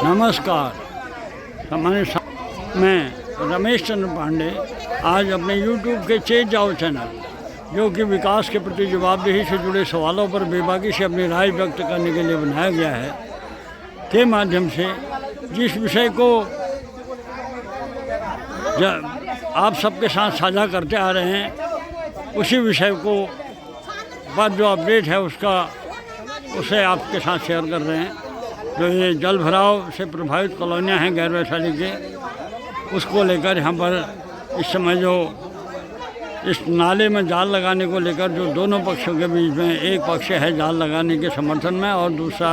नमस्कार। हमारे मैं रमेश चंद्र पांडे आज अपने YouTube के चेत जाओ चैनल, जो कि विकास के प्रति जवाबदेही से जुड़े सवालों पर बेबाकी से अपनी राय व्यक्त करने के लिए बनाया गया है, के माध्यम से जिस विषय को आप सबके साथ साझा करते आ रहे हैं, उसी विषय को बाद जो अपडेट है उसे आपके साथ शेयर कर रहे हैं। जो ये जल भराव से प्रभावित कॉलोनियाँ हैं गैर वैशाली के, उसको लेकर यहाँ पर इस समय जो इस नाले में जाल लगाने को लेकर जो दोनों पक्षों के बीच में एक पक्ष है जाल लगाने के समर्थन में और दूसरा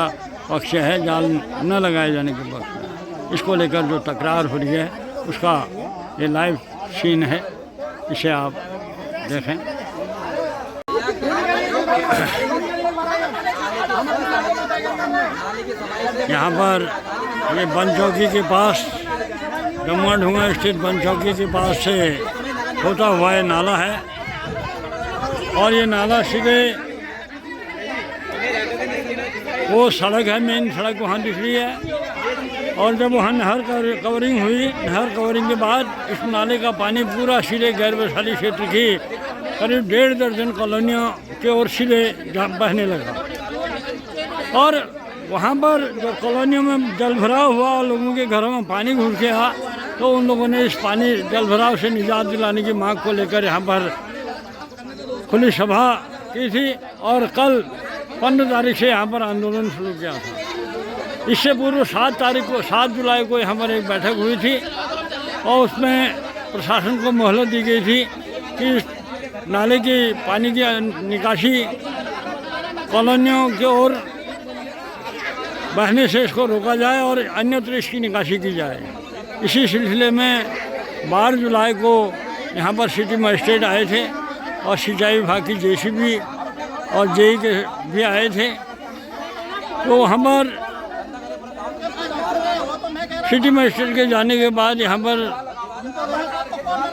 पक्ष है जाल न लगाए जाने के पक्ष में, इसको लेकर जो तकरार हो रही है उसका ये लाइव सीन है, इसे आप देखें। यहाँ पर ये बन चौकी के पास, जमुआ ढूंगा स्थित बन चौकी के पास से होता हुआ ये नाला है और ये नाला सीधे वो सड़क है, मेन सड़क वहाँ दिख रही है। और जब वहाँ नहर कवरिंग हुई, नहर कवरिंग के बाद इस नाले का पानी पूरा सीधे गैर वैशाली क्षेत्र की करीब 1.5 दर्जन कॉलोनियों के ओर सीधे बहने लगा। और वहाँ पर जो कॉलोनियों में जल भराव हुआ और लोगों के घरों में पानी घुस गया, तो उन लोगों ने इस पानी जल भराव से निजात दिलाने की मांग को लेकर यहाँ पर खुली सभा की थी और कल 15 तारीख से यहाँ पर आंदोलन शुरू किया था। इससे पूर्व 7 जुलाई को यहाँ पर एक बैठक हुई थी और उसमें प्रशासन को मोहलत दी गई थी कि नाले की पानी की निकासी कॉलोनियों की ओर बहने से इसको रोका जाए और अन्यत्र इसकी निकासी की जाए। इसी सिलसिले में 12 जुलाई को यहाँ पर सिटी मजिस्ट्रेट आए थे और सिंचाई विभाग की जेसीबी और जेई के भी आए थे। तो वहाँ पर सिटी मजिस्ट्रेट के जाने के बाद यहाँ पर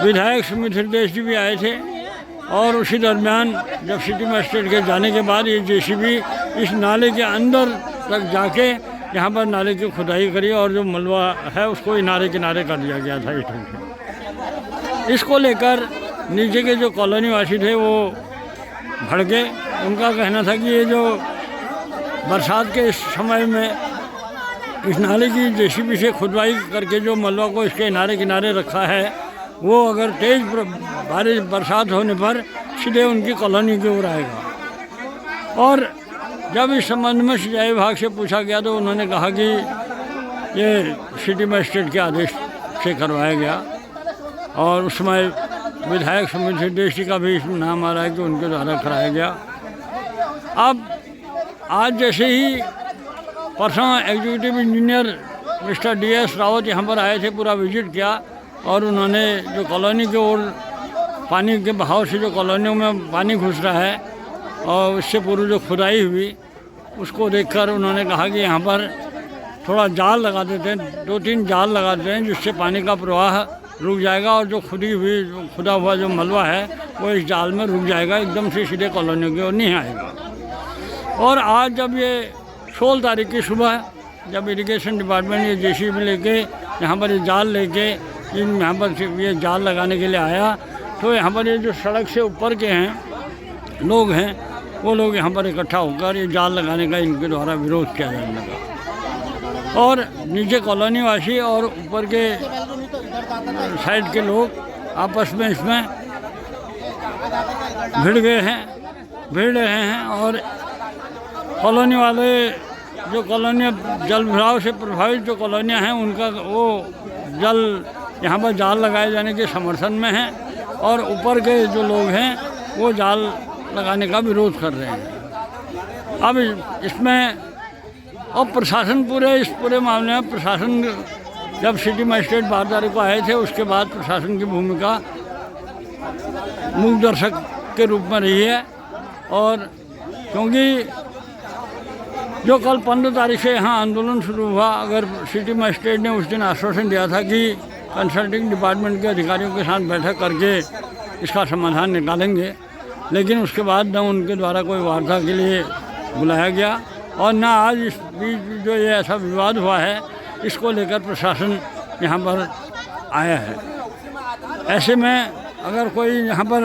विधायक सुमित हृदय जी भी आए थे और उसी दरमियान जब सिटी मजिस्ट्रेट के जाने के बाद ये जेसीबी इस नाले के अंदर तक जाके यहाँ पर नाले की खुदाई करी और जो मलबा है उसको नाले किनारे कर दिया गया था इस ढंग से। इसको लेकर नीचे के जो कॉलोनी वासी थे वो भड़के। उनका कहना था कि ये जो बरसात के इस समय में इस नाले की जेसीबी से खुदाई करके जो मलबा को इसके किनारे रखा है, वो अगर तेज़ बारिश बरसात होने पर सीधे उनकी कॉलोनी की ओर आएगा। और जब इस संबंध में सिंचाई विभाग से पूछा गया तो उन्होंने कहा कि ये सिटी मजिस्ट्रेट के आदेश से करवाया गया और उस समय विधायक सुमित हृदय जी का भी इसमें नाम आ रहा है कि उनके द्वारा कराया गया। अब आज जैसे ही परसों executive engineer mister DS Rawat यहाँ पर आए थे, पूरा विजिट किया और उन्होंने जो कॉलोनी की ओर पानी के बहाव से जो कॉलोनियों में पानी घुस रहा है और उससे पूरी जो खुदाई हुई उसको देखकर उन्होंने कहा कि यहाँ पर थोड़ा जाल लगा देते हैं, 2-3 जाल लगा देते हैं, जिससे पानी का प्रवाह रुक जाएगा और जो खुदा हुआ जो मलबा है वो इस जाल में रुक जाएगा, एकदम से सीधे कॉलोनियों की ओर नहीं आएगा। और आज जब ये 16 तारीख की सुबह जब इरिगेशन डिपार्टमेंट ये जेसीबी लेके यहाँ पर ये जाल लेके यहाँ पर ये जाल लगाने के लिए आया, तो यहाँ पर ये जो सड़क से ऊपर के हैं लोग हैं, वो लोग यहाँ पर इकट्ठा होकर ये जाल लगाने का इनके द्वारा विरोध किया जाने लगा। और नीचे कॉलोनी वासी और ऊपर के साइड के लोग आपस में इसमें भिड़ रहे हैं और कॉलोनी वाले जो कॉलोनियाँ जल भराव से प्रभावित जो कॉलोनियाँ हैं उनका वो जल यहाँ पर जाल लगाए जाने के समर्थन में हैं और ऊपर के जो लोग हैं वो जाल लगाने का विरोध कर रहे हैं। अब इसमें और प्रशासन इस पूरे मामले में प्रशासन जब सिटी मजिस्ट्रेट 12 तारीख को आए थे, उसके बाद प्रशासन की भूमिका मूक दर्शक के रूप में रही है। और क्योंकि जो कल 15 तारीख से यहाँ आंदोलन शुरू हुआ, अगर सिटी मजिस्ट्रेट ने उस दिन आश्वासन दिया था कि कंसल्टिंग डिपार्टमेंट के अधिकारियों के साथ बैठक करके इसका समाधान निकालेंगे, लेकिन उसके बाद न उनके द्वारा कोई वार्ता के लिए बुलाया गया और न आज इस बीच जो ये ऐसा विवाद हुआ है इसको लेकर प्रशासन यहाँ पर आया है। ऐसे में अगर कोई यहाँ पर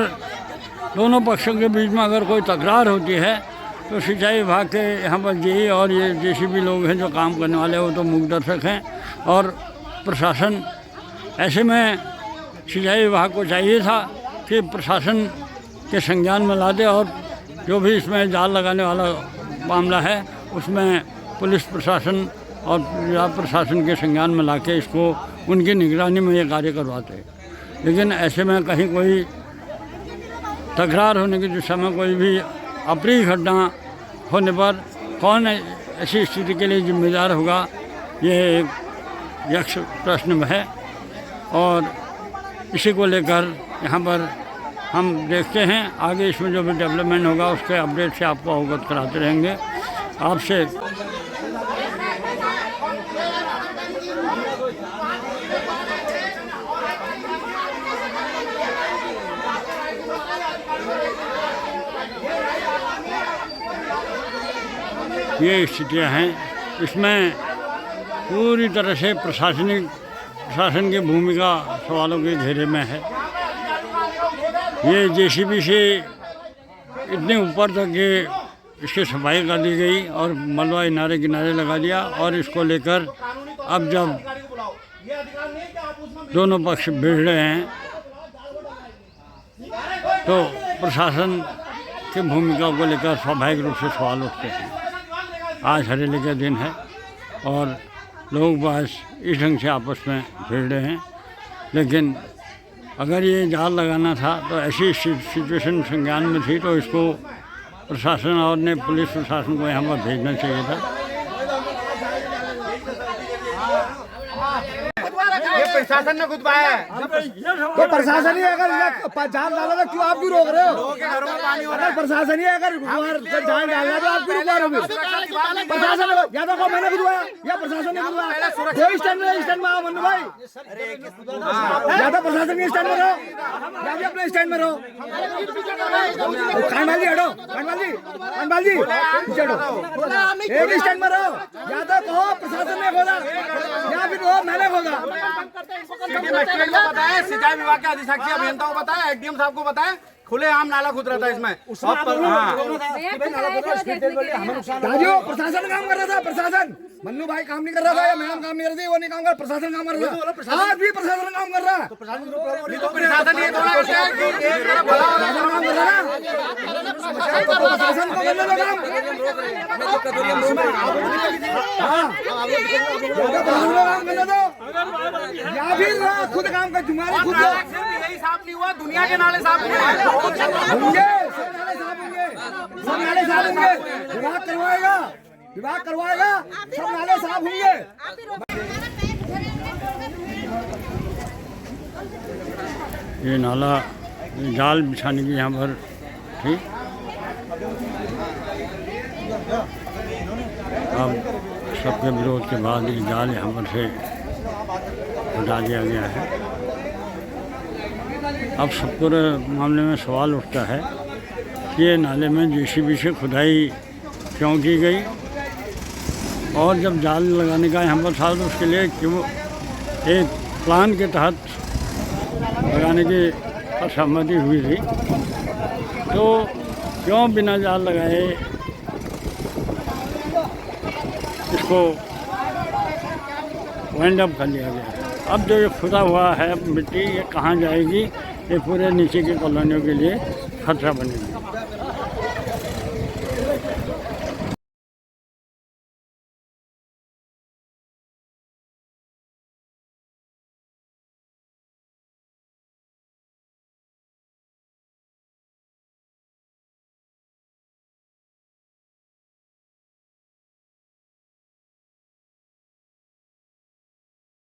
दोनों पक्षों के बीच में अगर कोई तकरार होती है तो सिंचाई विभाग के यहाँ पर जेई और ये जेसीबी लोग हैं जो काम करने वाले हैं वो तो मुख्य दर्शक हैं, और प्रशासन ऐसे में सिंचाई विभाग को चाहिए था कि प्रशासन के संज्ञान में ला दे और जो भी इसमें जाल लगाने वाला मामला है उसमें पुलिस प्रशासन और जिला प्रशासन के संज्ञान में लाके इसको उनकी निगरानी में ये कार्य करवाते। लेकिन ऐसे में कहीं कोई तकरार होने के जिस समय कोई भी अप्रिय घटना होने पर कौन ऐसी स्थिति के लिए जिम्मेदार होगा, ये एक यक्ष प्रश्न है। और इसी को लेकर यहाँ पर हम देखते हैं आगे इसमें जो भी डेवलपमेंट होगा उसके अपडेट से आपको अवगत कराते रहेंगे। आपसे ये स्थितियाँ हैं, इसमें पूरी तरह से प्रशासन की भूमिका सवालों के घेरे में है। ये जेसीबी से इतने ऊपर तक ये इसकी सफाई कर दी गई और मलबा किनारे किनारे लगा दिया, और इसको लेकर अब जब दोनों पक्ष भिड़ रहे हैं तो प्रशासन की भूमिका को लेकर स्वाभाविक रूप से सवाल उठते हैं। आज हरेली का दिन है और लोग बस इस ढंग से आपस में भिड़ रहे हैं, लेकिन अगर ये जाल लगाना था तो ऐसी सिचुएशन संज्ञान में थी तो इसको प्रशासन और ने पुलिस प्रशासन को यहाँ पर भेजना चाहिए था। ये प्रशासन ने खुदवाया है, तो प्रशासन ही अगर जान डाला तो क्यों आप भी रोक रहे हो? अगर प्रशासन ही अगर जान डालना तो आप क्यों रुकवा रहे हो? प्रशासन या तो मैंने खुदवाया या प्रशासन ने खुदवाया। दो स्टैंड में आओ मन्नू भाई, या तो प्रशासन के स्टैंड में रहो या भी अपने स्टैंड में रहो। खानवाल जी हटो, खानवाल जी पीछे हटो, एक स्टैंड में रहो। या तो कहो प्रशासन ने खोला या फिर कहो मैंने खोला। बताया सिंचाई विभाग के अधिशासी अभियंताओं को बताया, एडीएम साहब को बताया, खुले आम नाला खुद रहा था इसमें। राजू प्रशासन काम कर रहा था, प्रशासन मन्नू भाई काम नहीं कर रहा था या मैडम काम नहीं कर रही थी, वो नहीं काम कर, प्रशासन काम कर रहा था। आज भी प्रशासन काम कर रहा है, प्रशासन ये थोड़ा काम कर रहा है, प्रशासन को करने दो काम। काम करने दो या फिर खुद काम कर, तुम्हारे खुद यही साफ नहीं हुआ, दुनिया के नाले साफ होंगे, सब नाले साफ होंगे। विभाग करवाएगा, सब नाले साफ होंगे। ये नाला जाल बिछाने की यहाँ पर थी, अब सबके विरोध के बाद ये जाल यहाँ पर से हटा दिया गया है। अब सब पूरे मामले में सवाल उठता है कि ये नाले में जेसीबी से खुदाई क्यों की गई, और जब जाल लगाने का यहाँ पर था तो उसके लिए क्यों एक प्लान के तहत लगाने की असहमति हुई थी, तो क्यों बिना जाल लगाए इसको वाइंड अप कर लिया गया। अब जो ये खुदा हुआ है मिट्टी, ये कहाँ जाएगी, ये पूरे नीचे की कॉलोनियों के लिए खतरा बनेगी।